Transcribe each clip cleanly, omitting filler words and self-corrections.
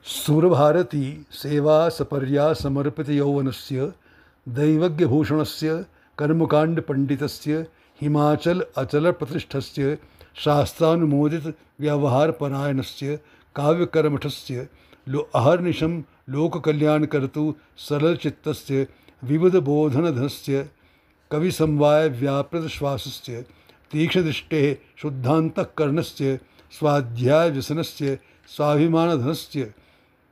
सुरभारती सेवा सपर्या समर्पित यौवनस्य दैवज्ञभूषणस्य कर्मकाण्डपण्डितस्य हिमाचल अचल प्रतिष्ठस्य शास्त्रानुमोदित व्यवहारपरायणस्य काव्यकर्मठस्य अहर्निशं लोककल्याणकर्तु सरलचित्तस्य विविधबोधनधनस्य कविसमवायव्यापृतश्वासस्य तीक्ष्णदृष्टेः शुद्धान्तःकरणस्य स्वाध्यायव्यसनस्य स्वाभिमानधनस्य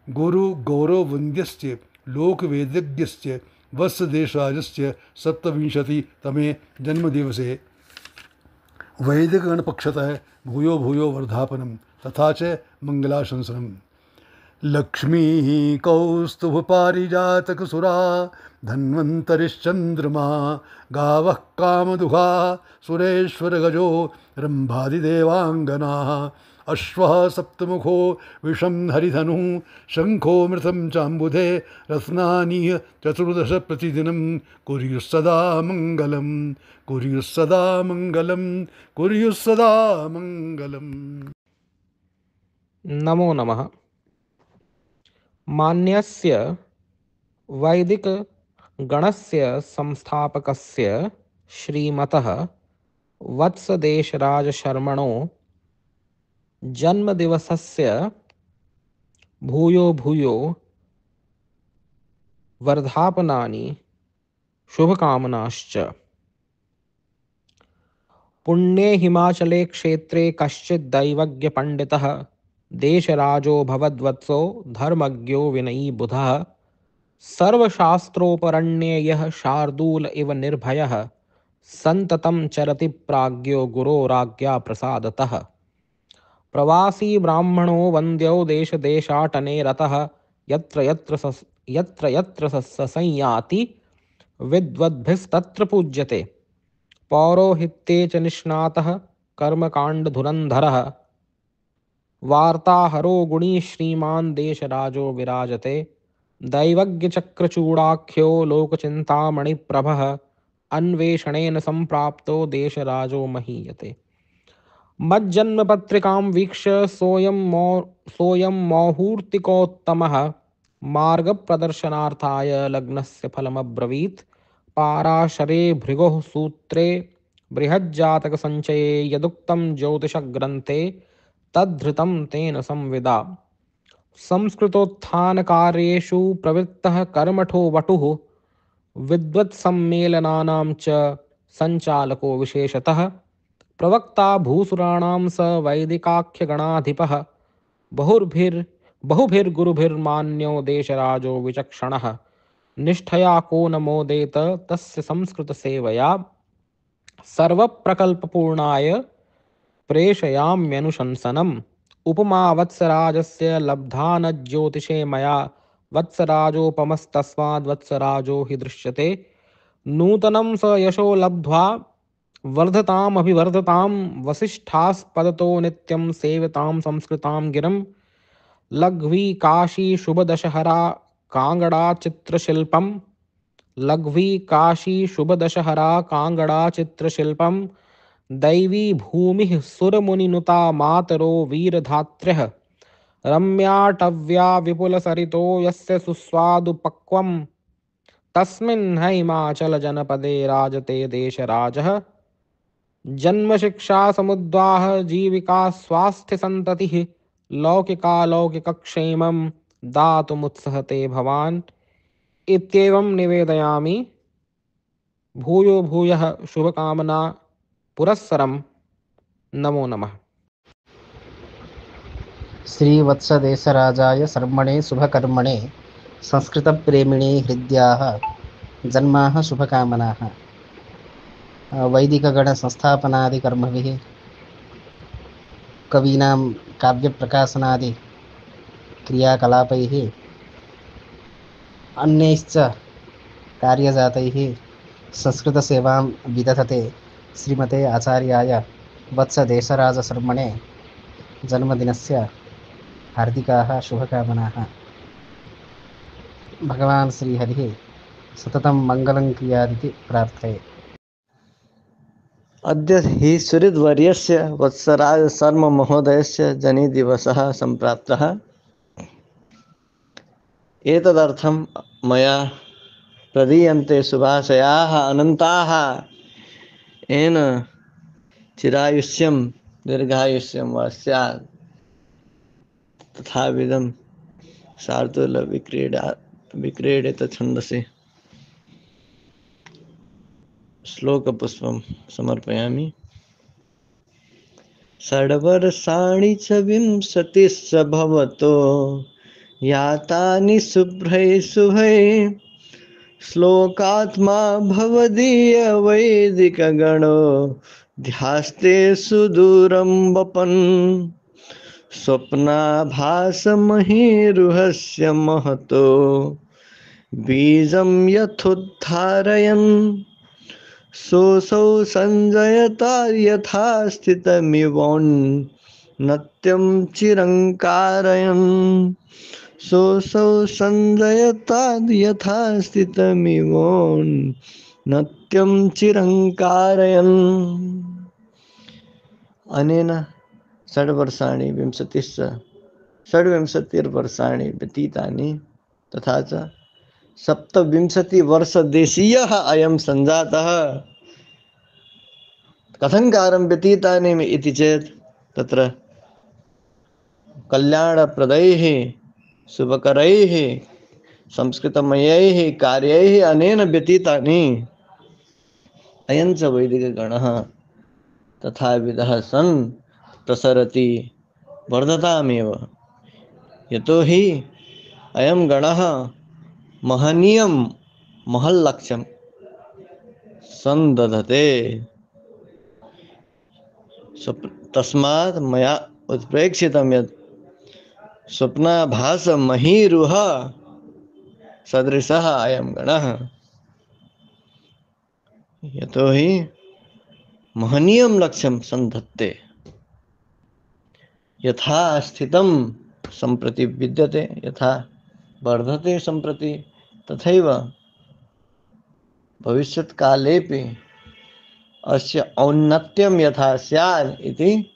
गुरुगौरववन्द्यस्य लोकवेदज्ञस्य वत्सदेशराजस्य 27तमे जन्मदिवसे वैदिकगणपक्षतः भूयो भूयो वर्धापनं तथा च मङ्गलाशंसनम्। लक्ष्मीः कौस्तुभपारिजातकसुरा धन्वन्तरिश्चन्द्रमा गावः कामदुघाः सुरेश्वरगजो रम्भादिदेवाङ्गनाः अश्वः सप्तमुखो विषं हरिधनुः शङ्खो मृतं चाम्बुधे रत्नानीय चतुर्दश प्रतिदिनं कुर्युः सदा मङ्गलं कुर्युः सदा मङ्गलं कुर्युः सदा मङ्गलम्। नमो नमः। मान्यस्य वैदिक गणस्य संस्थापकस्य श्रीमतः वत्सदेशराजशर्मणो जन्मदिवसस्य भूयो भूयो वर्धापनानि शुभकामनाश्च। पुण्ये हिमाचले क्षेत्रे कश्चित् दैवज्ञ पंडितः देशराजो भवद्वत्सो धर्मज्ञो विनयी बुधः सर्वशास्त्रोपरण्येयः शार्दूल इव निर्भयः संततं चरति प्राज्ञो गुरोराज्ञा प्रसादतः। प्रवासी ब्राह्मणो वन्द्यो देश देशाटने रतः यत्र यत्र संयाति विद्वद्भिस्तत्र पूज्यते। पौरोहित्ये च निष्णातः कर्मकाण्डधुरन्धरः वार्ताहरो गुणी श्रीमान् देशराजो विराजते। दैवज्ञचक्रचूडाख्यो लोकचिन्तामणिप्रभः अन्वेषणेन सम्प्राप्तो देशराजो महीयते। मज्जन्मपत्रिकां वीक्ष्य सोऽयं मौहूर्तिकोत्तमः मार्गप्रदर्शनार्थाय लग्नस्य फलमब्रवीत्। पाराशरे भृगोः सूत्रे बृहज्जातकसञ्चये यदुक्तं ज्योतिषग्रन्थे तद्धृतं तेन संविदा। संस्कृतोत्थानकार्येषु प्रवृत्तः कर्मठो वटुः विद्वत्सम्मेलनानां च सञ्चालको विशेषतः। प्रवक्ता भूसुराणां स वैदिकाख्यगणाधिपः बहुभिर्गुरुभिर्मान्यो देशराजो विचक्षणः। निष्ठया को न मोदेत तस्य संस्कृतसेवया सर्वप्रकल्पपूर्णाय प्रेषयाम्यनुशंसनम्। उपमा वत्सराजस्य लब्धा न ज्योतिषे मया वत्सराजोपमस्तस्माद् हि दृश्यते। नूतनं स यशो लब्ध्वा वर्धतामभिवर्धतां वसिष्ठास्पदतो नित्यं सेवतां संस्कृतां गिरं। लघ्वी काशी शुभदशहरा काङ्गडा चित्रशिल्पं दैवी भूमिः सुरमुनिनुता मातरो वीरधात्र्यः। रम्याटव्या विपुलसरितो यस्य सुस्वादुपक्वं तस्मिन् हिमाचलजनपदे राजते देशराजः। जन्मशिक्षा समुद्वाह जीविका स्वास्थ्यसन्ततिः लौकिकालौकिकक्षेमं दातुमुत्सहते भवान्। इत्येवं निवेदयामि। भूयो भूयः शुभकामना पुरस्सरं नमो नमः। श्रीवत्सदेशराजाय शर्मणे शुभकर्मणे संस्कृतप्रेमिणे हृद्याः जन्माः शुभकामनाः। वैदिकगणसंस्थापनादिकर्मभिः कवीनां काव्यप्रकाशनादि क्रियाकलापैः अन्यैश्च कार्यजातैः संस्कृतसेवां विदधते श्रीमते आचार्याय वत्सदेशराजशर्मणे जन्मदिनस्य हार्दिकाः शुभकामनाः। भगवान् श्रीहरिः सततं मङ्गलं क्रियादिति प्रार्थये। अद्य हि सुहृद्वर्यस्य वत्सराजशर्ममहोदयस्य जन्मदिवसः सम्प्राप्तः। एतदर्थं मया प्रदीयन्ते शुभाशयाः अनन्ताः येन चिरायुष्यं दीर्घायुष्यं वा स्यात् तथाविधं शार्दूलविक्रीडित छन्दसि श्लोकपुष्पं समर्पयामि। षड्वर्षाणि च विंशतिश्च भवतो यातानि शुभ्रैः शुभैः श्लोकात्मा भवदीय वैदिकगणो ध्यास्ते सुदूरं वपन् स्वप्नाभासमहीरुहस्य महतो बीजं यथोद्धारयन् सोऽसौ सञ्जयता यथा स्थितमिवोन्नत्यं चिरङ्कारयन् सोऽसौ सञ्जयता यथा स्थितमिवोन्नत्यं चिरङ्कारयन्। अनेन षड्वर्षाणि विंशतिश्च षड्विंशतिर्वर्षाणि व्यतीतानि तथा च सप्तविंशतिवर्षदेशीयः अयं सञ्जातः। कथं कालं व्यतीतानि इति चेत् तत्र कल्याणप्रदैः शुभकरैः संस्कृतमयैः कार्यैः अनेन व्यतीतानि। अयं च वैदिकगणः तथाविधः सन् प्रसरति वर्धतामेव। यतो हि अयं गणः महनीयं महल्लक्ष्यं संदधते। तस्मात् मया उत्प्रेक्षितं यत् स्वप्नाभासमहीरुह सदृशः अयं गणः। यतो हि महनीयं लक्ष्यं संधत्ते यथा स्थितं सम्प्रति विद्यते यथा वर्धते सम्प्रति तथैव भविष्यत्कालेपि अस्य औन्नत्यं यथा स्यात् इति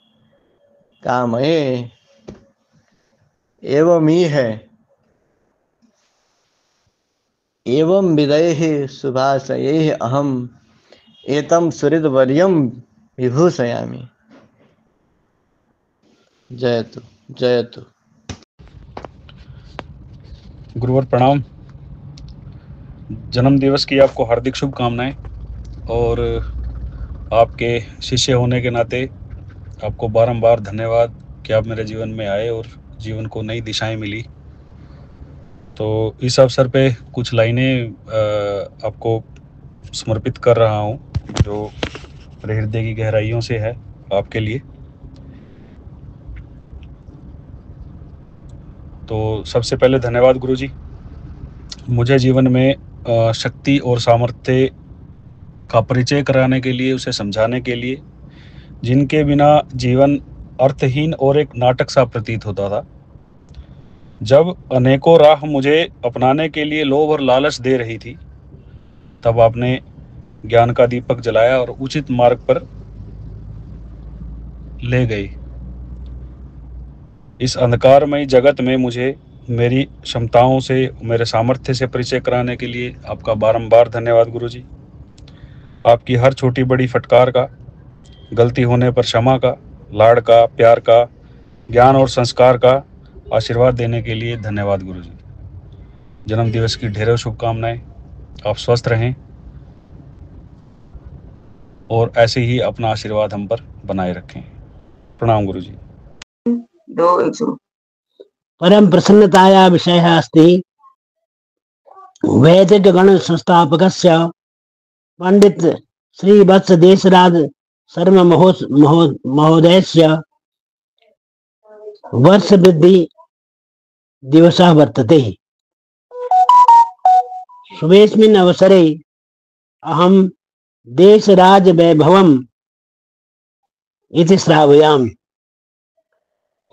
कामये। एवमी है एवं विदैः शुभाशयैः अहम् एतं सुहृद्वर्यं विभूषयामि। जयतु जयतु। गुरुवर प्रणाम। जन्म दिवस की आपको हार्दिक शुभकामनाएं और आपके शिष्य होने के नाते आपको बारंबार धन्यवाद कि आप मेरे जीवन में आए और जीवन को नई दिशाएं मिली। तो इस अवसर पे कुछ लाइनें आपको समर्पित कर रहा हूं जो मेरे हृदय की गहराइयों से है आपके लिए। तो सबसे पहले धन्यवाद गुरुजी, मुझे जीवन में शक्ति और सामर्थ्य का परिचय कराने के लिए, उसे समझाने के लिए, जिनके बिना जीवन अर्थहीन और एक नाटक सा प्रतीत होता था। जब अनेकों राह मुझे अपनाने के लिए लोभ और लालच दे रही थी, तब आपने ज्ञान का दीपक जलाया और उचित मार्ग पर ले गई। इस अंधकारमय जगत में मुझे मेरी क्षमताओं से, मेरे सामर्थ्य से परिचय कराने के लिए आपका बारंबार धन्यवाद गुरुजी। आपकी हर छोटी बड़ी फटकार का, गलती होने पर क्षमा का, लाड़ का, प्यार का, ज्ञान और संस्कार का आशीर्वाद देने के लिए धन्यवाद गुरुजी। जन्म दिवस की ढेरों शुभकामनाएं। आप स्वस्थ रहें और ऐसे ही अपना आशीर्वाद हम पर बनाए रखें। प्रणाम गुरुजी। परम प्रसन्नताया विषयः अस्ति वैदिकगण संस्थापकस्य पंडित श्री वत्स देशराज शर्मा महोदयस्य वर्षवृद्धि दिवसः वर्तते। शुभेस्मिन् अवसरे अहं देशराजवैभवम् इति श्रावयामि।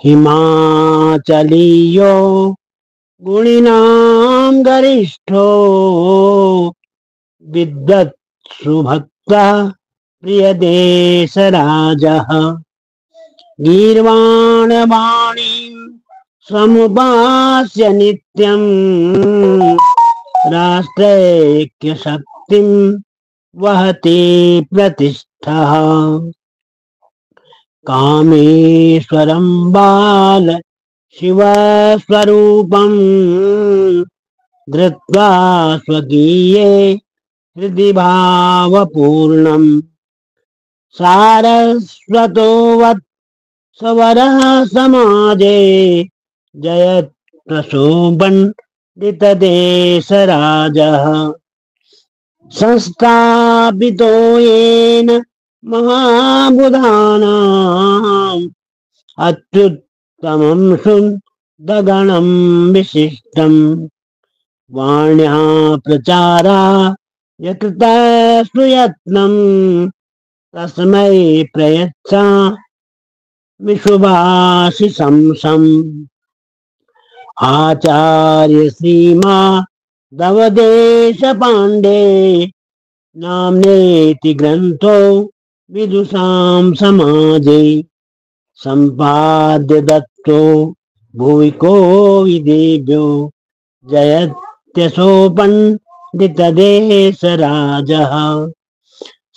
हिमाचलीयो गुणिनां गरिष्ठो विद्वत् सुभक्तः प्रियदेशराजः गीर्वाणवाणीं समुपास्य नित्यं राष्ट्रैक्यशक्तिं वहति प्रतिष्ठः कामेश्वरं बाल शिवस्वरूपं धृत्वा स्वकीये हृदि भावपूर्णं सारस्वतो वत् स्वरः समाजे जयत् प्रशोभनदितदेशराजः संस्थापितो येन महाबुधानाम् अत्युत्तमं शुद्धगणं विशिष्टम् वाण्या प्रचारा यकृतस्तु यत्नं तस्मै प्रयच्छा विशुभाशिशंसम् आचार्य श्रीमा दवदेश पाण्डे नाम्नेति ग्रन्थो विदुषां समाजे सम्पाद्य दत्तो भुवि को विदेभ्यो जयत्यसोपण्डितदेशराजः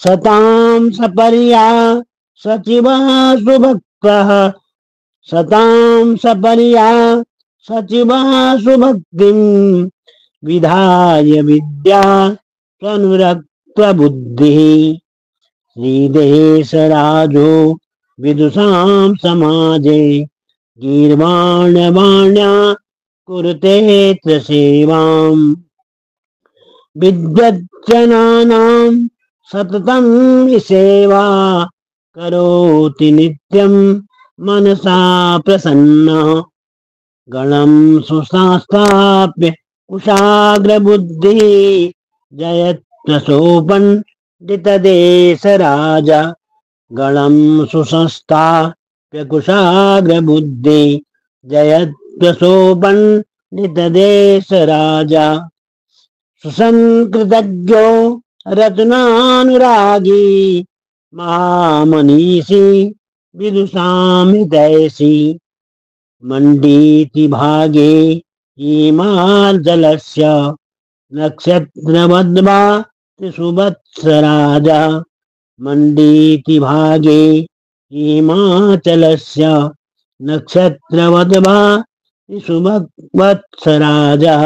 सतां सपर्या सचिवः सुभक्तः सतां सपर्या सचिवः सुभक्तिं विधाय विद्या स्वनुरक्तबुद्धिः श्रीदेशराजो विदुषां समाजे गीर्वाणवाण्या कुरुते च सेवाम् विद्वज्जनानां सततं हि सेवा करोति नित्यं मनसा प्रसन्नः गणं सुसंस्थाप्य कुशाग्रबुद्धिः जयत्प्रसोपण्डितदेशराजा गणं सुसंस्थाप्य कुशाग्रबुद्धिः जयत्प्रसोपण्डितदेशराजा सुसंकृतज्ञो रत्नानुरागी महामनीषी विदुषां हृदयसि मण्डीति भागे हिमाचलस्य नक्षत्रवद्वा सुवत्सराजा मण्डीति भागे हिमाचलस्य नक्षत्रवद्वा सुवत्सराजा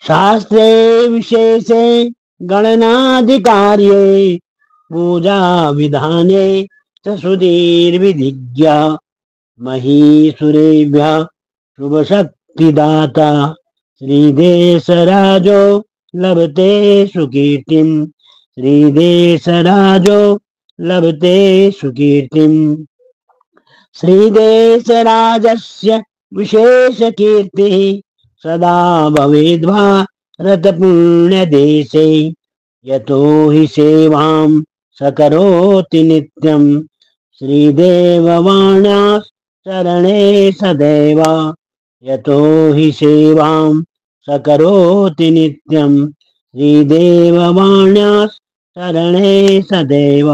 शास्त्रे विशेषे गणनाधिकार्ये पूजा विधाने च सुधीर्विधिज्ञा महीसुरेभ्यः शुभशक्तिदाता श्रीदेशराजो लभते सुकीर्तिं श्रीदेशराजो लभते सुकीर्तिं श्रीदेशराजस्य विशेषकीर्तिः सदा भवेद् भारतपुण्यदेशे यतो हि सेवां स करोति नित्यं श्रीदेववाण्या शरणे सदैव यतो हि सेवां स करोति नित्यं श्रीदेववाण्या शरणे सदैव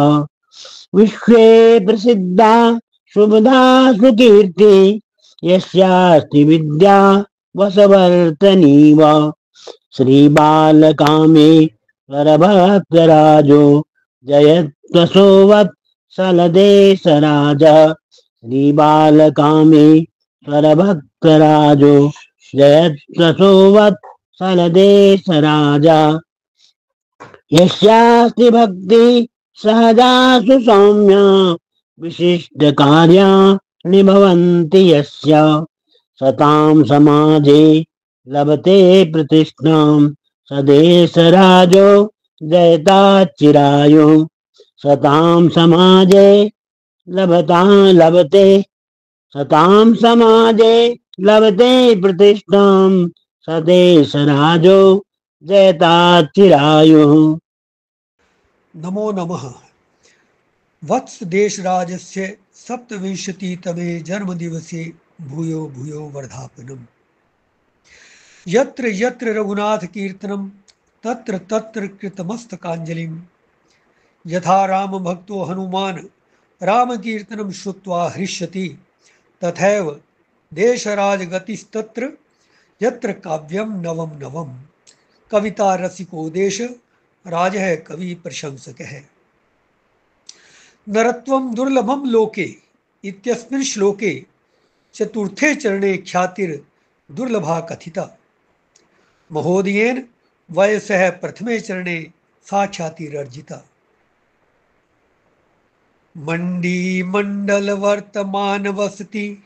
विश्वे प्रसिद्धा शुभदा सुकीर्ति यस्यास्ति विद्या वसवर्तनीव श्रीबालकामे वरभक्तराजो जयत्वसोवत्सलदेशराजा श्रीबालकामे वरभक्तराजो जयत्वसोवत्सलदेशराजा यस्यास्ति भक्ति सहजा सुसौम्या विशिष्टकार्याणि भवन्ति यस्य सतां समाजे लभते प्रतिष्ठां सदेशराजो जयताच्चिरायो सतां समाजे लभते सतां समाजे लभते प्रतिष्ठां सदेशराजो जयताच्चिरायुः। नमो नमः। वत्स देशराजस्य सप्तविंशतितमे जन्मदिवसे भूयो भूयो वर्धापनम्। यत्र यत्र रघुनाथ कीर्तनं तत्र तत्र कृतमस्तकाञ्जलिं। यथा राम भक्तो हनुमान राम कीर्तनं श्रुत्वा हृष्यति तथैव देशराज गतिस्तत्र यत्र काव्यम नवम नवम। कविता रसिको देश, राज है कवि प्रशंसक है। नरत्वम दुर्लभम लोके इत्यस्मिन् श्लोके चतुर्थे चरणे ख्यातिर दुर्लभा कथिता। महोदयेन वयसः प्रथमे चरणे सा ख्यातिरर्जिता। मंडी मंडल वर्तमान वसति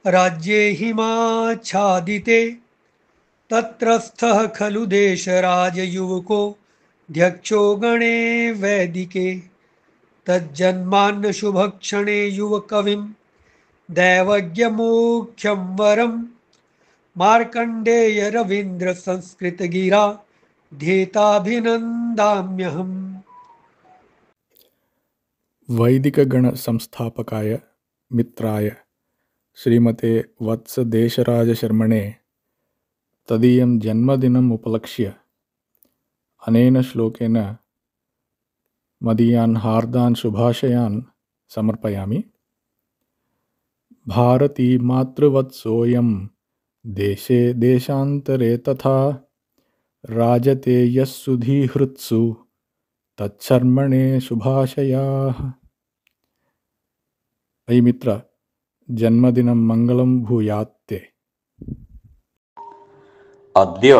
राज्ये हिमाच्छादिते। तत्रस्थः खलु देशराज युवको ध्यक्षो गणे वैदिके। तज्जन्मान्न शुभक्षणे युवकविं दैवज्ञमुख्यं वरं। मार्कण्डेय रवीन्द्र संस्कृत गिरा धेताभिनन्दाम्यहम्। वैदिक गण संस्थापकाय मित्राय श्रीमते वत्स देशराज शर्मणे तदीयं जन्मदिनम् उपलक्ष्य अनेन श्लोकेन मदीयान् हार्दान् शुभाशयान् समर्पयामि। भारती मातृवत्सोऽयं देशे देशान्तरे तथा राजते यस्सुधीहृत्सु तत्सर्मणे शुभाशयाः। अयि मित्र, जन्मदिनं मंगलं भूयात्ते। अद्य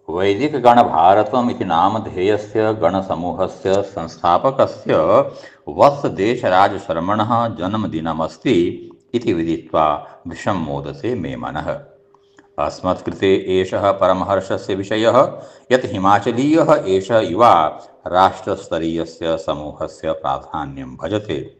वैदिकगणभारतम् इति नामधेयस्य गणसमूहस्य संस्थापकस्य वत्सदेशराजशर्मणः जन्मदिनमस्ति इति विदित्वा भृशं मोदते मे मनः। अस्मत्कृते एषः परमहर्षस्य विषयः यत् हिमाचलीयः एषः युवा राष्ट्रस्तरीयस्य समूहस्य प्राधान्यं भजते।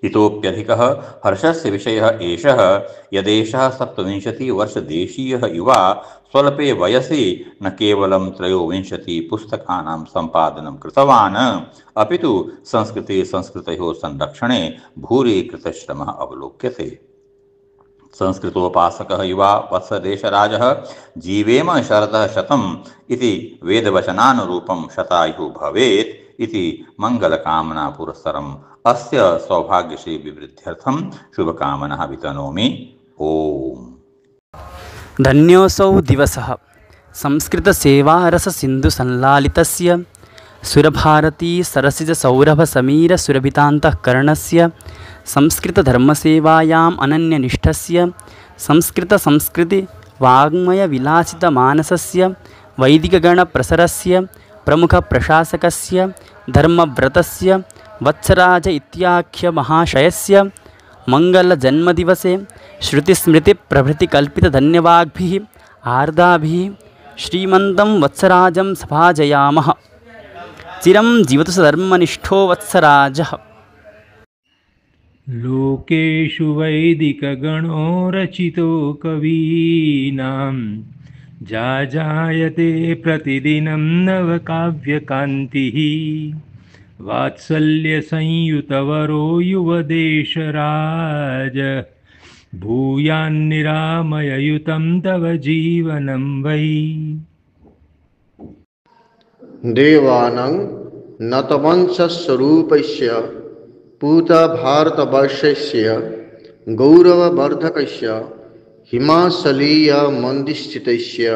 इतोप्यधिकः हर्षस्य विषयः एषः यदेषः 27 वर्षदेशीयः युवा स्वल्पे वयसि न केवलं 23 पुस्तकानां सम्पादनं कृतवान्, अपितु संस्कृते संस्कृतयोः संरक्षणे भूरि कृतश्रमः अवलोक्यते। संस्कृतोपासकः युवा वत्सदेशराजः जीवेम शरदः शतम् इति वेदवचनानुरूपं शतायुः भवेत् इति मंगलकामना पुरस्सरम् अस्य सौभाग्यश्री विवृद्ध्यर्थं शुभकामनाः वितनोमि। ओम। धन्योऽसौ दिवसः संस्कृतसेवारससिन्धुसल्लालितस्य सुरभारती सरसिजसौरभसमीरसुरभितान्तःकरणस्य संस्कृतधर्मसेवायाम् अनन्यनिष्ठस्य संस्कृतसंस्कृतिवाङ्मयविलासितमानसस्य वैदिकगणप्रसरस्य प्रमुखप्रशासकस्य धर्मव्रतस्य वत्सराज इत्याख्यमहाशयस्य मङ्गलजन्मदिवसे श्रुतिस्मृतिप्रभृतिकल्पितधन्यवाग्भिः आर्दाभिः श्रीमन्तं वत्सराजं सभाजयामः। चिरं जीवतु सधर्मनिष्ठो वत्सराजः। लोकेषु वैदिकगणो रचितो कवीनां जाजायते प्रतिदिनं नवकाव्यकान्तिः। वात्सल्यसंयुतवरो युवदेशराज भूयान्निरामययुतं तव जीवनं वै। देवानां नतवंशस्वरूपस्य पूतभारतवर्षस्य गौरववर्धकस्य हिमाचलीयमन्दिरस्थितस्य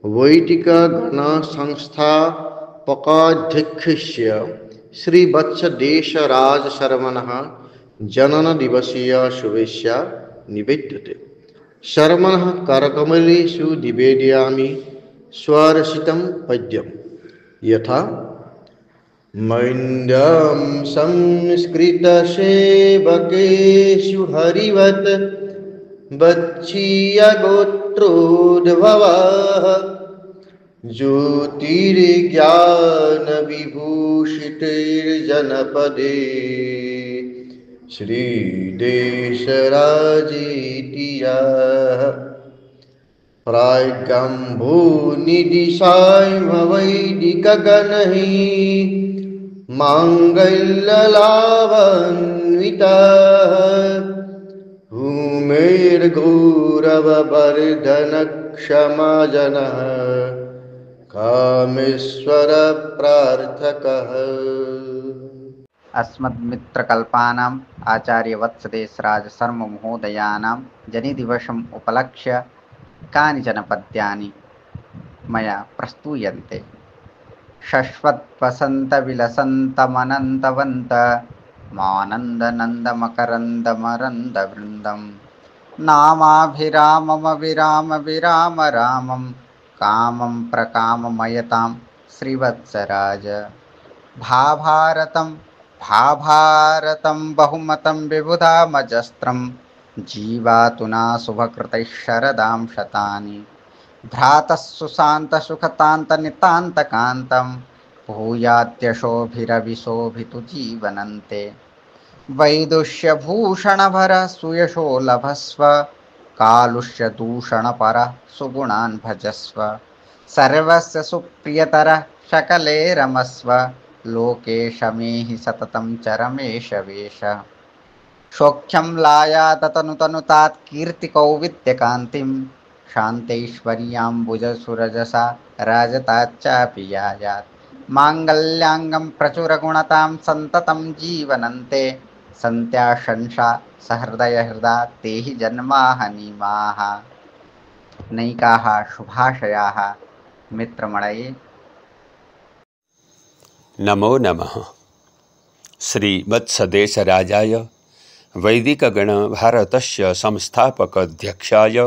वैदिकगणसंस्थापकाध्यक्षस्य श्रीवत्सदेशराजशर्मणः जननदिवसीय शुभेच्छा निवेद्यते। शर्मणः करकमलेषु निवेदयामि स्वरचितं पद्यं यथा मैन्द्यं संस्कृतसेवकेषु हरिवत् वत्सीयगोत्रोद्भवः ज्योतिर्ज्ञानविभूषितैर्जनपदे श्रीदेशराजेति यः प्राज्ञम्भोनिधिसायमवैदिकगणैः माङ्गल्यलाभान्वितः भूमेर्गौरववर्धनक्षमाजनः कामेश्वर प्रार्थकः। अस्मद्मित्रकल्पानाम् आचार्यवत्सदेशराजशर्ममहोदयानां जनिदिवसम् उपलक्ष्य कानिचन पद्यानि मया प्रस्तूयन्ते। शश्वत्वसन्तविलसन्तमनन्तवन्त मानन्दनन्दमकरन्दमरन्दवृन्दं नामाभिराममविराम रामं कामं प्रकाममयतां श्रीवत्सराज। भाभारतं बहुमतं विबुधामजस्त्रं जीवातुना शुभकृतैः शरदां शतानि। भ्रातः सुशान्तसुखतान्तनितान्तकान्तं भूयाद्यशोभिरविशोभितु जीवनन्ते। वैदुष्यभूषणभरः सुयशो लभस्व कालुष्यदूषणपरः सुगुणान् भजस्व। सर्वस्य सुप्रियतरः शकले रमस्व लोकेश मे हि सततं चरमेष वेश। सौख्यं लायाततनुतनुतात् कीर्तिकौविद्यकान्तिं शान्तैश्वर्याम्बुजसुरजसा राजताच्चापि यायात्। माङ्गल्याङ्गं प्रचुरगुणतां सन्ततं जीवनन्ते सन्त्याशंसा सहृदयहृदा ते हि जन्माहनिमाः। नैकाः शुभाशयाः मित्रमणये। नमो नमः। श्रीवत्सदेशराजाय वैदिकगण भारतस्य संस्थापकाध्यक्षाय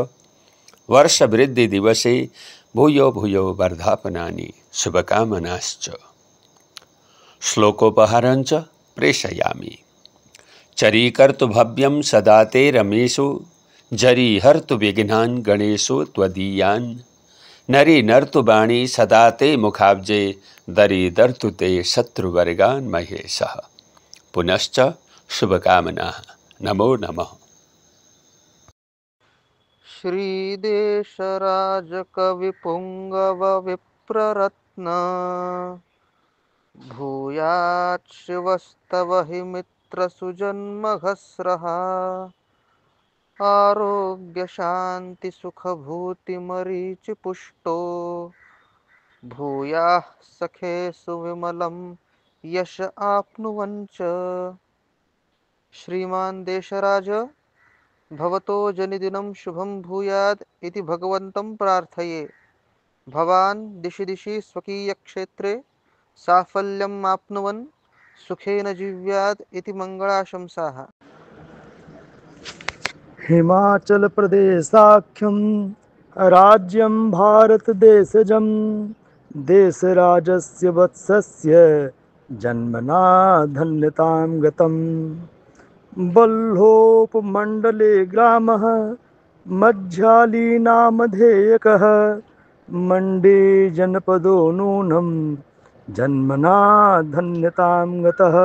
वर्षवृद्धिदिवसे भूयो भूयो वर्धापनानि शुभकामनाश्च। श्लोकोपहारञ्च प्रेषयामि। चरीकर्तु भव्यं सदा ते रमेषु जरीहर्तु विघ्नान् गणेषु त्वदीयान्। नरी नर्तु वाणी सदा ते मुखाब्जे दरीदर्तु ते शत्रुवर्गान् महेशः। पुनश्च शुभकामनाः। नमो नमः। श्रीदेशराजकविपुङ्गव विप्ररत्न भूयात् शिवस्तव हि मित्रसुजन्मघस्रः। आरोग्यशान्तिसुखभूतिमरीचिपुष्टो भूयाः सखे सुविमलं यश आप्नुवञ्च। श्रीमान् देशराज भवतो जनिदिनं शुभं भूयात् इति भगवन्तं प्रार्थये। भवान् दिशि दिशि स्वकीयक्षेत्रे साफल्यम् आप्नुवन् सुखेन जीव्यात् इति मङ्गलाशंसाः। हिमाचलप्रदेशाख्यं राज्यं भारतदेशजं देशराजस्य वत्सस्य जन्मना धन्यतां गतं। बल्होपमण्डले ग्रामः मध्याली नामधेयकः मण्डे जनपदो नूनं जन्मना धन्यतां गतः।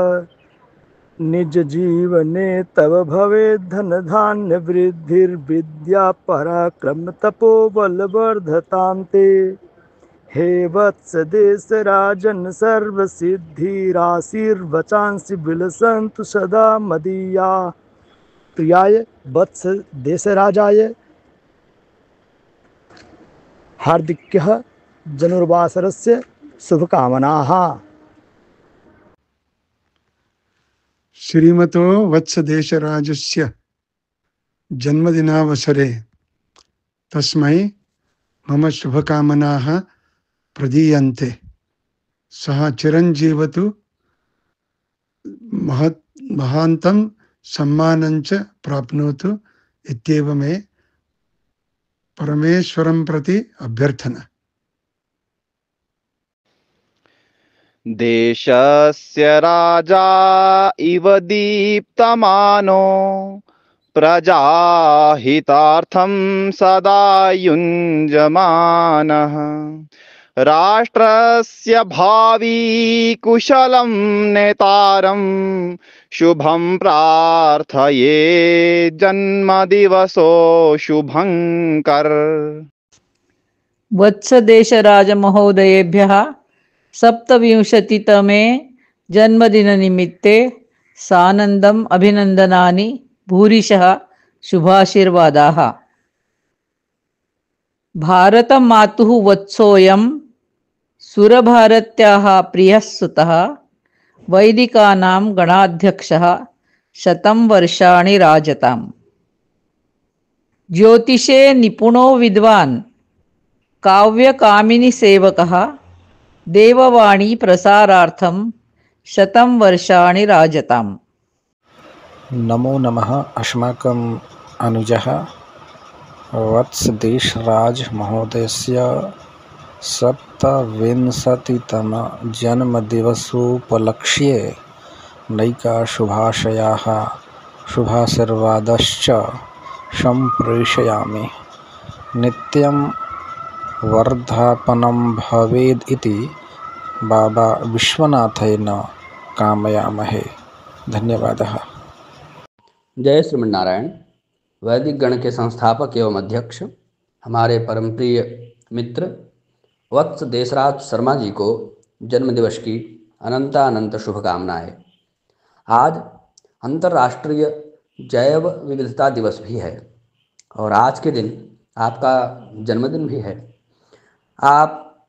निज जीवने तव भवेत् धन धान्य वृद्धिर्विद्या पराक्रम तपोबलवर्धतां ते। हे वत्स देश राजन सर्वसिद्धिराशीर्वचांसि विलसन्तु सदा मदीया। प्रियाय वत्स देशराजाय हार्दिक्यः जनुर्वासरस्य शुभकामनाः। श्रीमतो वत्सदेशराजस्य जन्मदिनावसरे तस्मै मम शुभकामनाः प्रदीयन्ते। सः चिरञ्जीवतु महान्तं सम्मानञ्च प्राप्नोतु इत्येव मे परमेश्वरं प्रति अभ्यर्थना। देशस्य राजा इव दीप्तमानो प्रजाहितार्थं सदा युञ्जमानः। राष्ट्रस्य भावी कुशलं नेतारं शुभं प्रार्थये जन्मदिवसो शुभंकर। वत्सदेशराजमहोदयेभ्यः सप्तविंशतितमे जन्मदिननिमित्ते सानन्दम् अभिनन्दनानि भूरिशः शुभाशीर्वादाः। भारतमातुः वत्सोऽयं सुरभारत्याः प्रियः सुतः वैदिकानां गणाध्यक्षः 100 वर्षाणि राजताम्। ज्योतिषे निपुणो विद्वान् काव्यकामिनी सेवकः देववाणी प्रसारार्थं 100 वर्षाणि राजताम्। नमो नमः। अस्माकम् अनुजः वत्सदेशराज महोदयस्य 27तम जन्मदिवसोपलक्ष्ये नैकाः शुभाशयाः शुभाशीर्वादाश्च सम्प्रेषयामि। नित्यं वर्धापनं भवेद् इति बाबा विश्वनाथेन कामयामहे। धन्यवादः। जय श्रीमन्नारायण। वैदिक गण के संस्थापक एवं अध्यक्ष हमारे परम प्रिय मित्र वत्स देशराज शर्मा जी को जन्मदिवस की अनंत शुभकामनाएं। आज अंतर्राष्ट्रीय जैव विविधता दिवस भी है और आज के दिन आपका जन्मदिन भी है। आप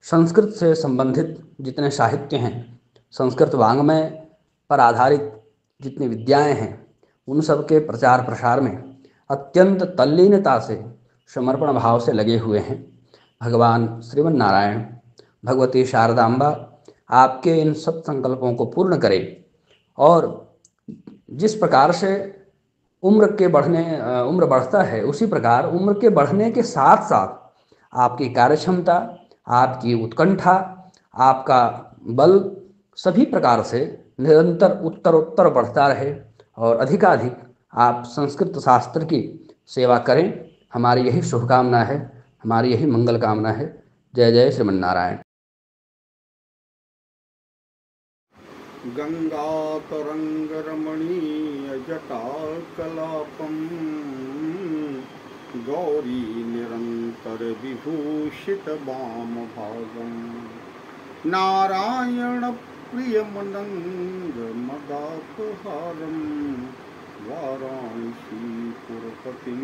संस्कृत से संबंधित जितने साहित्य हैं, संस्कृत वाङ्मय पर आधारित जितनी विद्याएं हैं, उन सब के प्रचार प्रसार में अत्यंत तल्लीनता से समर्पण भाव से लगे हुए हैं। भगवान श्रीमन नारायण, भगवती शारदाम्बा आपके इन सब संकल्पों को पूर्ण करें और जिस प्रकार से उम्र बढ़ता है, उसी प्रकार उम्र के बढ़ने के साथ साथ आपकी कार्यक्षमता, आपकी उत्कंठा, आपका बल सभी प्रकार से निरंतर उत्तरोत्तर बढ़ता रहे और अधिकाधिक आप संस्कृत शास्त्र की सेवा करें। हमारी यही शुभकामना है, हमारी यही मंगल कामना है। जय जय श्रीमन्नारायण। गंगातरंगरमणीयजटाकलापं गौरी निरंतर विभूषित वामभागं नारायण प्रियमनंगमदापहारं वाराणसीपुरपतिं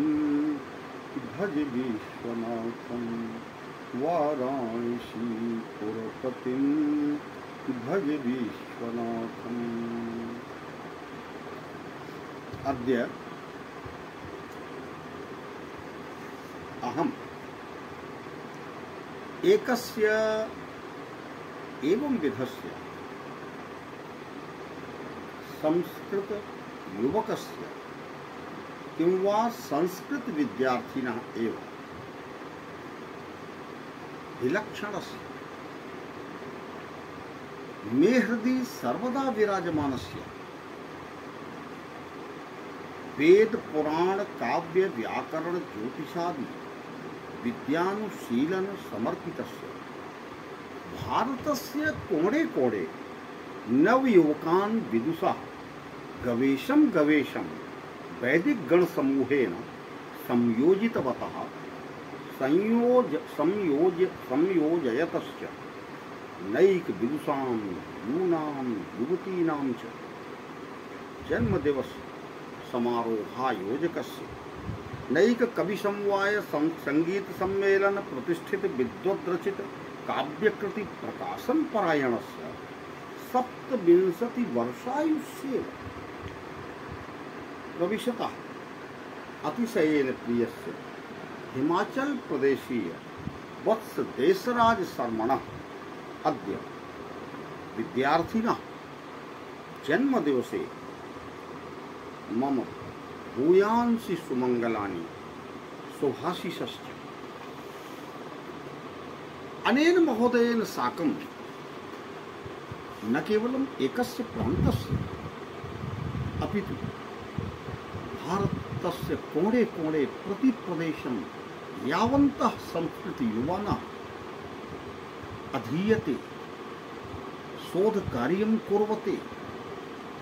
भज विश्वनाथं वाराणसीपुरपतिं भज विश्वनाथम्। अद्य अहम् एकस्य एवं विधस्य संस्कृत युवकस्य किंवा संस्कृत विद्यार्थिनः एव विलक्षणस्य मे हृदि सर्वदा विराजमानस्य वेद पुराण काव्य व्याकरण ज्योतिषादि विद्यानुशीलन समर्पितस्य भारतस्य कोणे कोणे नवयुवकान् विदुषः गवेषं वैदिक गण समूहेन संयोजितवतः संयोजयतश्च नैक विदुषां यूनां युवतीनां च जन्मदिवस समारोहायोजकस्य नैक कवि समवाय संगीत सम्मेलन प्रतिष्ठित विद्वद्रचित काव्यकृति प्रकाशन परायणस्य 27 वर्षायुष्ये प्रविशतः अतिशयेन प्रियस्य हिमाचल प्रदेशीय वत्स देशराज शर्मणः अद्य विद्यार्थिनः जन्मदिवसे मम भूयांसि सुमंगलानि शुभाशिषश्च। अनेन महोदयेन साकं न केवलम् एकस्य प्रान्तस्य अपितु भारतस्य कोणे कोणे प्रतिप्रदेशं यावन्तः संस्कृतयुवानः अधीयते, शोधकार्यं कुर्वते,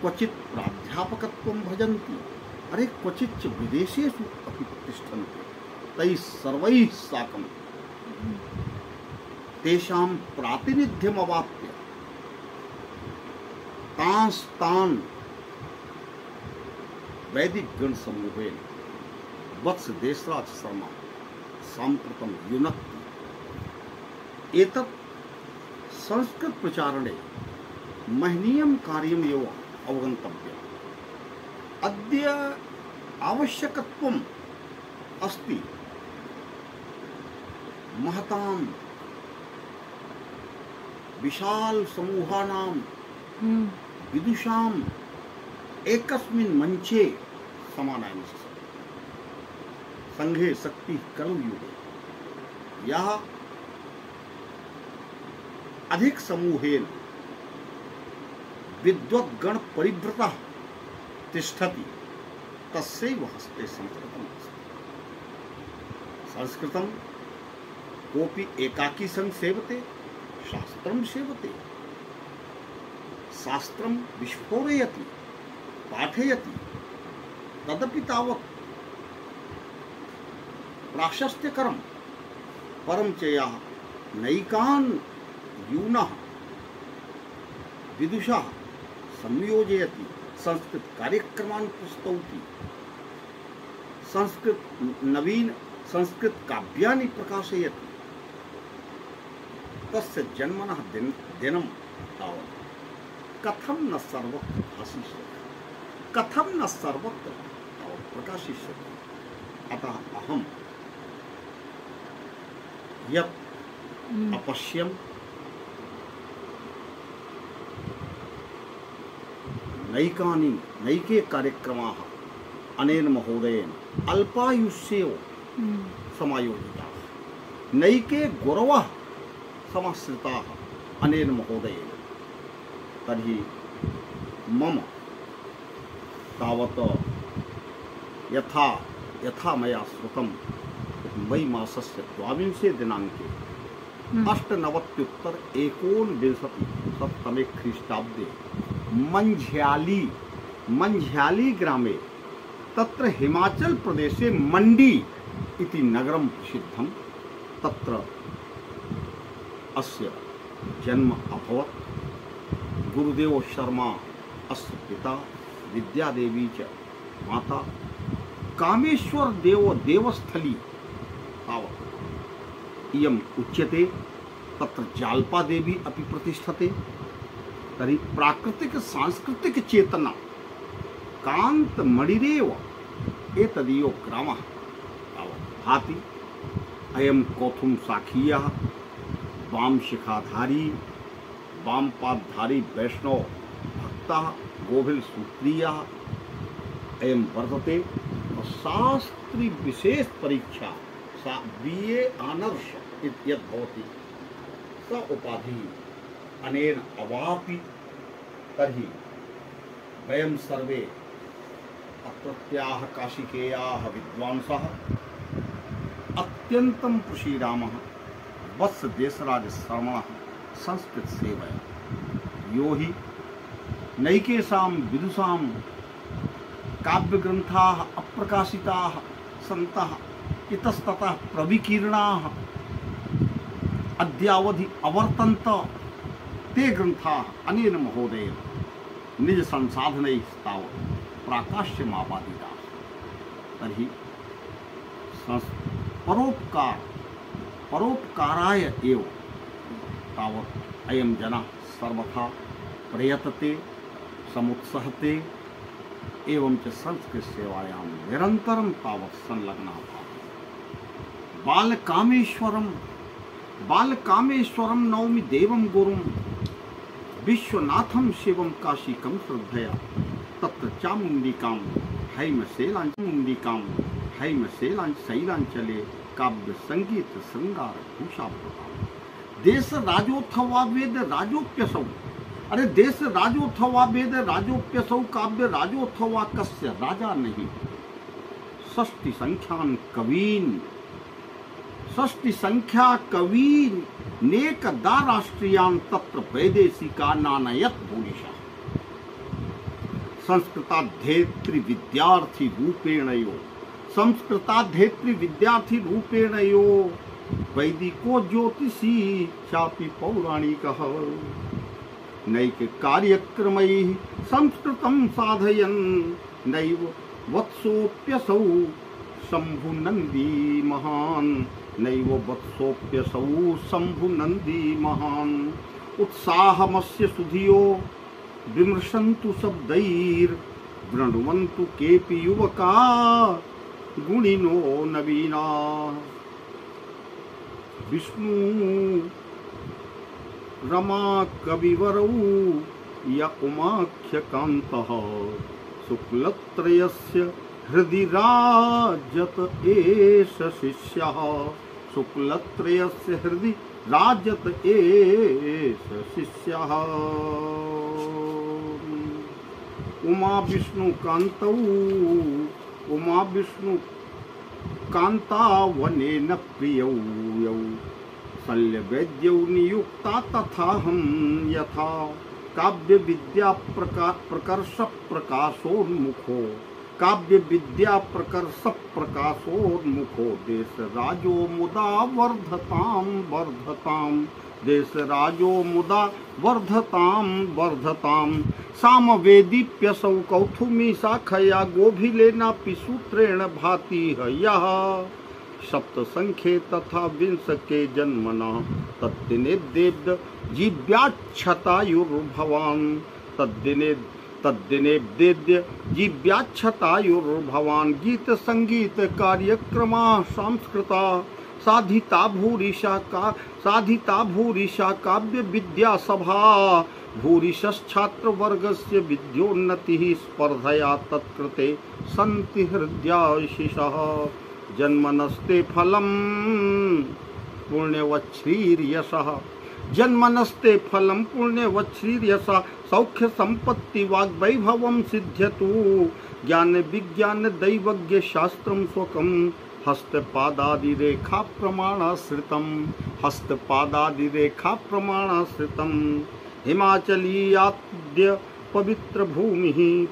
क्वचित् प्राध्यापकत्वं भजन्ति, अरे क्वचित् विदेशेषु अपि तिष्ठन्ति, तैः सर्वैः साकं तेषां प्रातिनिध्यमवाप्य तान् वैदिक गण समूहेन वत्स देशराज शर्मा साम्प्रतं युनक्ति। एतत् संस्कृत प्रचारणे महनीयं कार्यं एव अवगन्तव्यम्। अद्य आवश्यकत्वम् अस्ति महतां विशाल समूहानां विदुषाम् एकस्मिन् मञ्चे समानयनस्य संघे शक्ति कलयुगे यः अधिक समूहेन विद्वद्गण परिवृतः तिष्ठति तस्यैव हस्ते संस्कृतम् अस्ति। संस्कृतं कोऽपि एकाकी सन् सेवते शास्त्रं सेवते। शास्त्रं विस्फोरयति पाठयति तदपि तावत् प्राशस्त्यकरं परं च यः नैकान् यूनः विदुषः संयोजयति संस्कृत कार्यक्रमान् प्रस्तौति नवीन संस्कृत काव्यानि प्रकाशयति तस्य जन्मनः दिनं तावत् कथं न सर्वत्र भासिष्यति कथं न सर्वत्र तावत् प्रकाशिष्यति। अतः अहं यत् अपश्यं नैके कार्यक्रमाः अनेन महोदयेन अल्पायुष्येव समायोजिताः। नैके गुरवः समाश्रिताः अनेन महोदयेन। तर्हि मम तावत् यथा मया श्रुतं मई मासस्य 22 दिनाङ्के 98-19 ख्रीष्टाब्दे मंझ्याली ग्रामे तत्र हिमाचल प्रदेशे मंडी इति नगरं प्रसिद्धं तत्र अस्य जन्म अभवत्। गुरुदेव शर्मा अस्य पिता, विद्यादेवी च माता। कामेश्वर देवस्थली तावत् इयम् उच्यते। तत्र जाल्पा देवी अपि प्रतिष्ठते। तर्हि प्राकृतिक सांस्कृतिक चेतना कांत मणिरेव एतदीयो ग्रामः तावत् भाति। अयं कौथुम साखीयः वामशिखाधारी वामपादधारी वैष्णव भक्तः गोभिल सूत्रीयः अयं वर्तते। शास्त्री विशेष परीक्षा सा BA ऑनर्स इत्यत् भवति स उपाधि अनेन अवापि। तर्हि वयं सर्वे अत्रत्याः काशिकेयाः विद्वांसः अत्यन्तं प्रसीदामः वत्स देशराज शर्मणः संस्कृत सेवया। यो हि नैकेषां विदुषां काव्यग्रन्थाः अप्रकाशिताः सन्तः इतस्ततः प्रविकीर्णाः अद्यावधि अवर्तन्त। ते ग्रन्थाः अनेन महोदयेन निज संसाधनैः तावत् प्राकाश्यमापादिताः। तर्हि परोपकाराय एव तावत् अयं जनः सर्वथा प्रयतते समुत्सहते एवं च संस्कृत सेवायां निरन्तरं तावत् संलग्नः भवति। बालकामेश्वरं नौमि देवं गुरुं विश्वनाथं शिवं काशिकं श्रद्धया। तत्र चामुण्डिकां हैमशैलाञ्चले काव्य संगीत श्रृंगार भूषाप्रतां। देश राजोत्थवा वेद राजोप्यसौ। अरे देश राजोत्थवा वेद राजोप्यसौ काव्य राजोत्थवा कस्य राजा नहीं। षष्टि संख्या कवीन नेकदा राष्ट्रियान् तत्र वैदेशिका नानयत् भूरिशः। संस्कृताध्येत्री विद्यार्थी रूपेण यो वैदिको ज्योतिषी चापि पौराणिकः। नैक कार्यक्रमैः संस्कृतं साधयन् नैव वत्सोऽप्यसौ शम्भुनन्दी महान्। उत्साहमस्य सुधियो विमृशन्तु शब्दैर्वृण्वन्तु केऽपि युवका गुणिनो नवीना। विष्णु रमा कविवरौ य उमाख्यकान्तः शुक्लत्रयस्य हृदि राजत एष शिष्यः। शुक्लत्रयस्य हृदि राजत एष शिष्यः। उमा विष्णु कान्तावनेन प्रियौ यौ शल्यवैद्यौ नियुक्ता तथाहं यथा। काव्य विद्या प्रकर्ष प्रकाशोन्मुखो काव्य विद्या प्रकर्ष प्रकाशोन्मुखो देश राजो मुदा वर्धताम वर्धताम। देश राजो मुदा वर्धताम वर्धताम। सामवेदीप्यसौ कौथुमी शाखया गोभिलेनापि सूत्रेण भाति हयः। सप्तसंख्ये तथा विंशके जन्मना तद्दिने देव्य जीव्याच्छतायुर्भवान्। तद्दिने देव्य जीव्याच्छतायुर्भवान्। गीत संगीत कार्यक्रमा सांस्कृता साधिता भूरिशा काव्य विद्या सभा। भूरिशश्छात्र वर्गस्य विद्योन्नतिः स्पर्धया तत्कृते सन्ति हृदयाशिषः। जन्मनस्ते फलं पुण्यवच्छ्रीर्यशः। जन्मनस्ते फलं पुण्यवच्छ्रीर्यशः। सौख्य संपत्ति वाग्वैभवं सिद्ध्यतु। ज्ञान विज्ञान दैवज्ञ शास्त्रं स्वकं। हस्तपादादिरेखा प्रमाणाश्रितं। हस्तपादादिरेखा प्रमाणाश्रितं। हिमाचलीयाद्य पवित्र भूमिः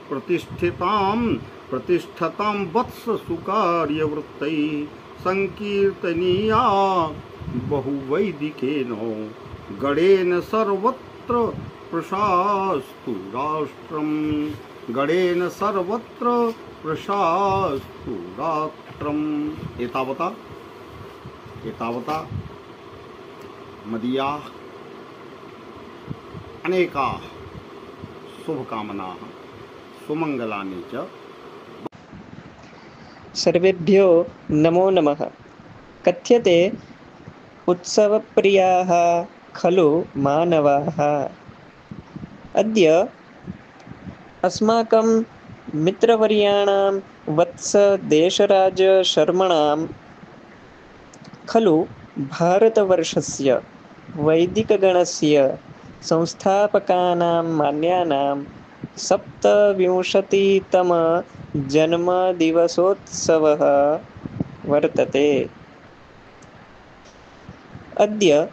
प्रतिष्ठतां वत्स सुकार्यवृत्तैः। संकीर्तनीया बहुवैदिकेन गणेन सर्वत्र प्रशास्तु राष्ट्रं। गणेन सर्वत्र प्रशास्तु राष्ट्रम्। एतावता मदीयाः अनेकाः शुभकामनाः सुमंगलानि च। सर्वेभ्यो नमो नमः। कथ्यते उत्सवप्रियाः खलु मानवाः। अद्य अस्माकं मित्रवर्याणां वत्स देशराज शर्मणां खलु भारतवर्षस्य वैदिकगणस्य संस्थापकानां मान्यानां 27तम जन्मदिवसोत्सवः वर्तते। अद्य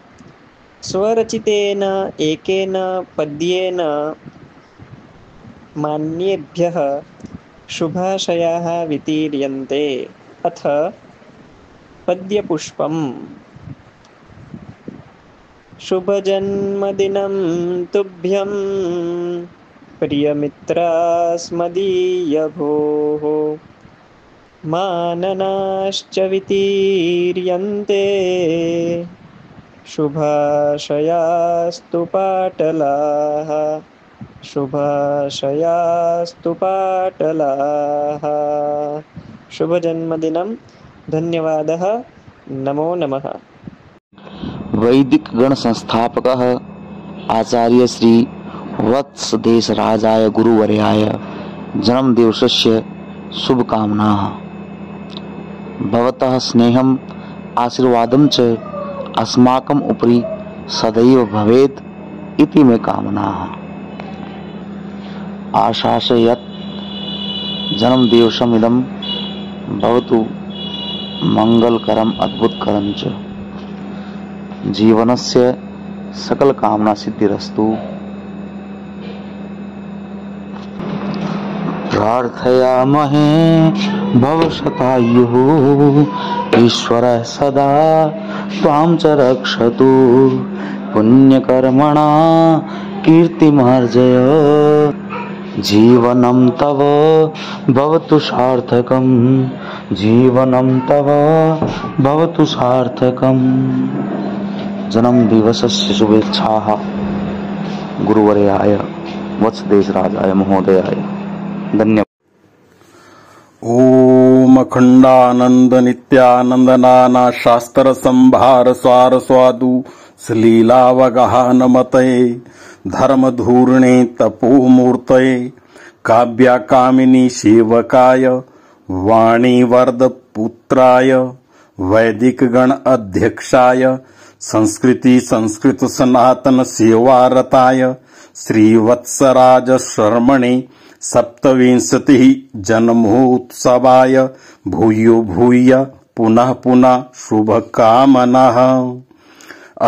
स्वरचितेन एकेन पद्येन मान्येभ्यः शुभाशयाः वितीर्यन्ते। अथ पद्यपुष्पम्। शुभजन्मदिनं तुभ्यं प्रियमित्रास्मदीयभोः। माननाश्च वितीर्यन्ते शुभाशयास्तु पाटलाः। शुभाशयास्तु पाटलाः। शुभजन्मदिनं। धन्यवादः। नमो नमः। वैदिक गण संस्थापकः आचार्य श्री वत्स देशराजाय गुरुवर्याय जन्मदिवसस्य शुभकामनाः। भवतः स्नेहम् आशीर्वादं च अस्माकम् उपरि सदैव भवेत् इति मे कामनाः। आशासे यत् जन्मदिवसमिदं भवतु मंगलकरम् अद्भुतकरं च। जीवनस्य सकलकामना सिद्धिरस्तु। प्रार्थयामहे भवशतायुः ईश्वरः सदा त्वां च रक्षतु। पुण्यकर्मणा कीर्तिमार्जय जीवनं तव भवतु सार्थकम्। जीवनं तव भवतु सार्थकम्। जन्मदिवसस्य शुभेच्छाः गुरुवर्याय वत्स देशराजाय महोदयाय धन्यवाद। ओम अखंडानंद नित्यानंद नाना शास्त्र संभार स्वार स्वादु सलीलावगाहन मतये धर्म धूर्णे तपोमूर्तये काव्या कामिनी सेवकाय वाणी वरद पुत्राय वैदिक गण अध्यक्षाय संस्कृति संस्कृत सनातन सेवारताय श्रीवत्सराज शर्मणे सप्तविंशतिः जन्मोत्सवाय भूयो भूय पुनः पुनः शुभकामनाः।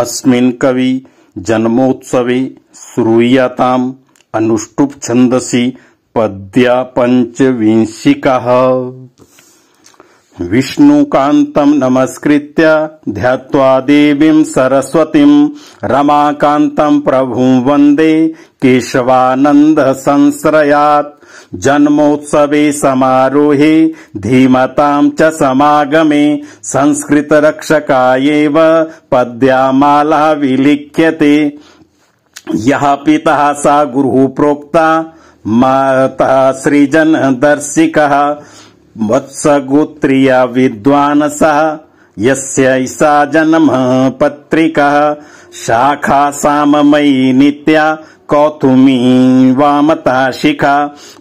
अस्मिन् कवि जन्मोत्सवे श्रूयताम् अनुष्टुप् छन्दसि पद्या पञ्चविंशिकः। विष्णुकान्तं नमस्कृत्य ध्यात्वा देवीं सरस्वतीं रमाकान्तं प्रभुं वन्दे केशवानन्द संश्रयात्। जन्मोत्सवे समारोहे धीमतां च समागमे संस्कृत रक्षकायैव पद्यामाला विलिख्यते। यः पिता सा गुरुः प्रोक्ता माता सृजन दर्शिकः वत्सगोत्रीया विद्वान् सः यस्य ईसा जन्म पत्रिका शाखा साममयी नित्या कौतुमी वामता शिखा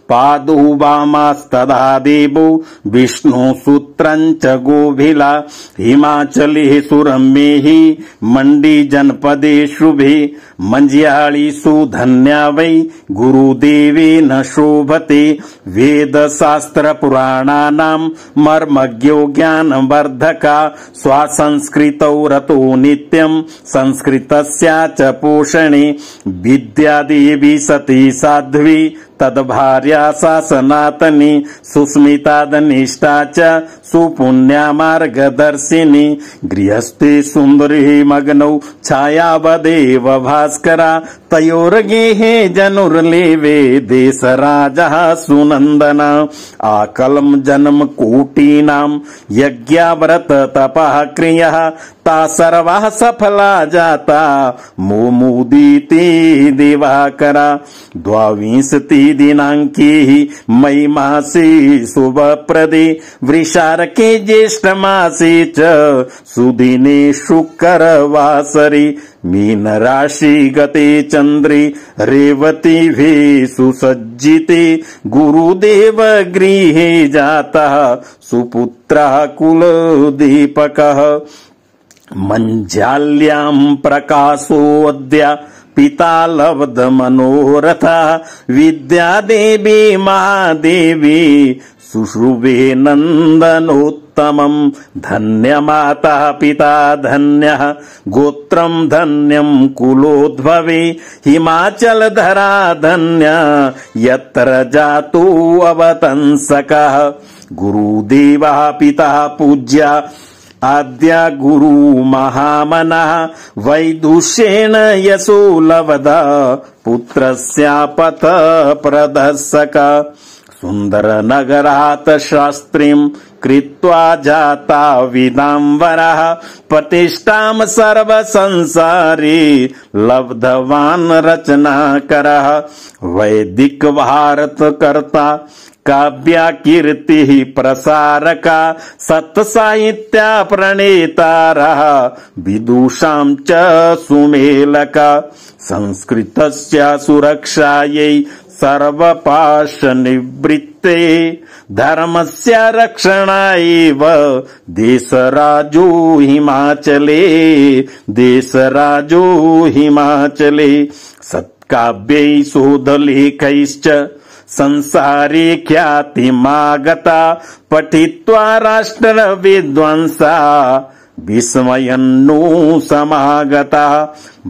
पादौ वामास्तदा देवो विष्णु सूत्रञ्च गोभिला हिमाचले सुरम्ये मंडी जनपदे शुभे मंज्याळीषु धन्या वै गुरुदेवेन शोभते वेद शास्त्र पुराणानां मर्मज्ञो ज्ञानवर्धका स्वासंस्कृतौ रतो नित्यं संस्कृतस्या च पोषणे विद्या देवी सती साध्वी तद्भार्या सा सनातनी सुस्मितादनिष्ठा च सुपुण्या मार्गदर्शिनी गृहस्थे सुन्दरी मग्नौ छायावदेव भास्करा तयोर्गेहे जनुर्लेवे देशराजः सुनन्दना आकलं जन्म कोटीनां यज्ञव्रत तपः क्रियः ता सर्वाः सफला जाता मोमुदीते दिवाकरा। द्वाविंशति दिनांके मई मासे शुभप्रदे वृषारके ज्येष्ठ मासे च सुदिने शुक्रवासरे मीन राशि गते चंद्रे रेवतीभिः सुसज्जिते गुरुदेव गृहे जातः सुपुत्रः कुलदीपकः। मंजाल्यां प्रकाशोऽद्य पिता लब्ध मनोरथा विद्या देवी महादेवी सुश्रुवे नन्दनोत्तमं धन्य माता पिता धन्यः गोत्रं धन्यं कुलोद्भवे हिमाचल धरा धन्या यत्र जातो अवतंसकः गुरुदेवः पिता पूज्या आद्या गुरु महामनः वैदुष्येण यशो लब्धा पुत्रस्यापथ प्रदर्शक सुंदर नगरात् शास्त्रीं कृत्वा जाता विदाम्बरः प्रतिष्ठां सर्व संसारे लब्धवान् रचनाकरः वैदिक भारत कर्ता काव्या कीर्ति प्रसारका सत्साहित्या प्रणेतारः विदुषां च सुमेलका संस्कृतस्य सुरक्षायै सर्वपाश निवृत्ते धर्मस्य रक्षणायैव देशराजो हिमाचले सत्काव्यै शोधलेखैश्च संसारे ख्यातिमागता पठित्वा राष्ट्र विद्वांसा विस्मयन्नो समागता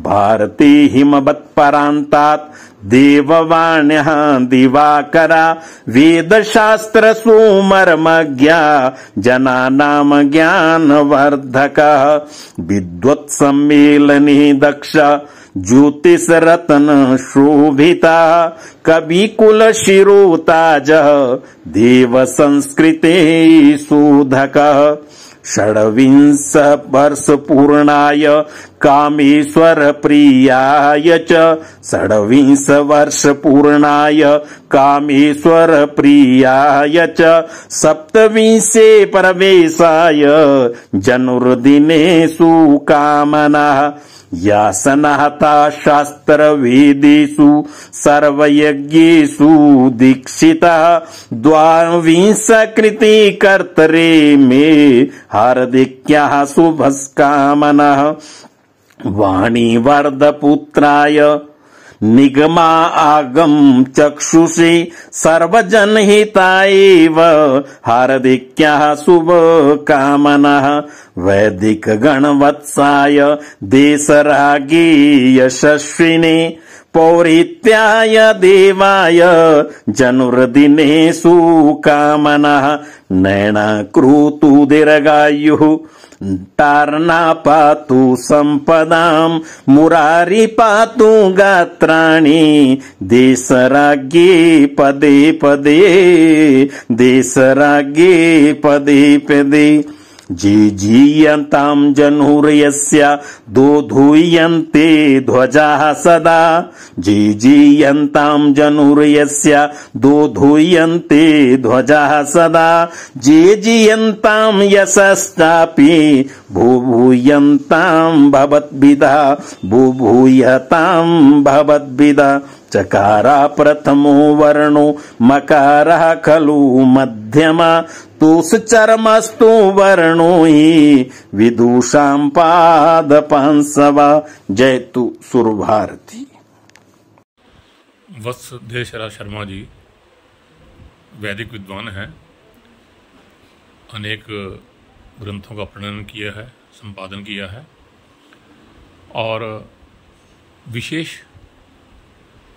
भारते हिमवत्परान्तात् देववाण्यः दिवाकरा वेदशास्त्र सुमर्मज्ञा जनानां ज्ञानवर्धकः विद्वत्सम्मेलने दक्ष ज्योतिष रत्न शोभिता कवि कुल शिरोताज देव संस्कृते शोधक षड्विंश वर्ष पूर्णाय कामेश्वर प्रियाय च षड्विंश वर्ष पूर्णाय कामेश्वर प्रियाय च सप्तविंशे परमेशाय जनुर्दिनेषु कामनाः यासनाता शास्त्रवेदेषु सर्वयज्ञेषु दीक्षिता द्वाविंशकृति कर्तरे मे हार्दिक्याः शुभकामनाः वाणीवर्धपुत्राय निगमा आगम चक्षुषे सर्वजनहितायैव हार्दिक्याः शुभकामनाः वैदिक गणवत्साय देशरागे यशस्विने पौरित्याय देवाय जनुर्दिनेषु कामनाः नयनाकृतु दीर्घायुः तार्ना पातु संपदां मुरारी पातु गात्राणि देशराज्ञे पदे पदे देशराज्ञे पदे पदे जीयन्तां जनुर्यस्य दोधूयन्ते ध्वजाः सदा जीयन्तां जनुर्यस्य दोधूयन्ते ध्वजाः सदा जीयन्तां यशश्चापि भूभूयन्तां भवद्भिदा भूभूयतां भवद्भिदा चकारा प्रथमो वर्णो मकारः खलु मध्यमा तुषचर्मस्तु वर्णो हि विदुषां पादपांसवा। जयतु सुरभारती। वत्स देशराज शर्मा जी वैदिक विद्वान हैं, अनेक ग्रंथों का प्रणयन किया है, संपादन किया है और विशेष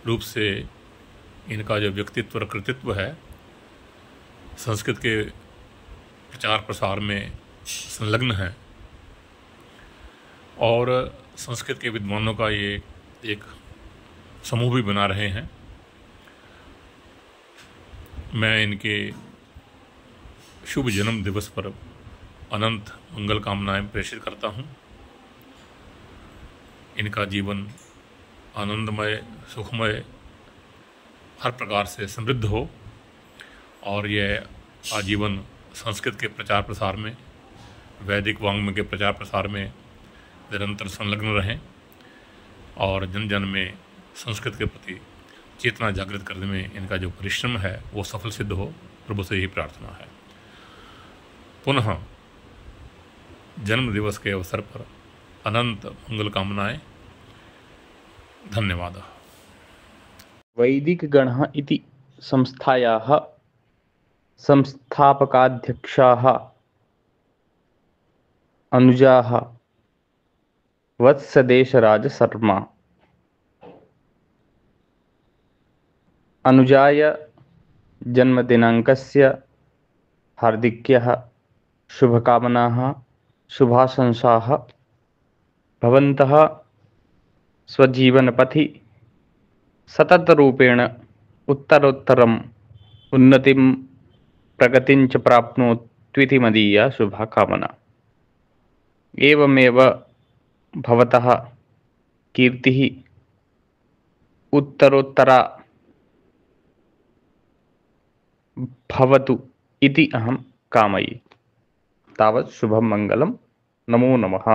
रूप से इनका जो व्यक्तित्व और कृतित्व है संस्कृत के प्रचार प्रसार में संलग्न है और संस्कृत के विद्वानों का ये एक समूह भी बना रहे हैं। मैं इनके शुभ जन्म दिवस पर अनंत मंगल कामनाएं प्रेषित करता हूँ। इनका जीवन आनंदमय सुखमय हर प्रकार से समृद्ध हो और यह आजीवन संस्कृत के प्रचार प्रसार में वैदिक वाङ्मय के प्रचार प्रसार में निरंतर संलग्न रहें और जन जन में संस्कृत के प्रति चेतना जागृत करने में इनका जो परिश्रम है वो सफल सिद्ध हो, प्रभु से ही प्रार्थना है। पुनः जन्म दिवस के अवसर पर अनंत मंगल कामनाएं। धन्यवाद। वैदिकगणः इति संस्थायाः संस्थापकाध्यक्षाः अनुजाः वत्सदेशराज शर्मा। अनुजाय जन्मदिनाङ्कस्य हार्दिक्यः शुभकामनाः शुभाशंसाः। भवन्तः स्वजीवनपथि सततरूपेण उत्तरोत्तरम् उन्नतिं प्रगतिं च प्राप्नोत्विति मदीया शुभकामना। एवमेव भवतः कीर्तिः उत्तरोत्तरा भवतु इति अहं कामये। तावत् शुभं मङ्गलं। नमो नमः।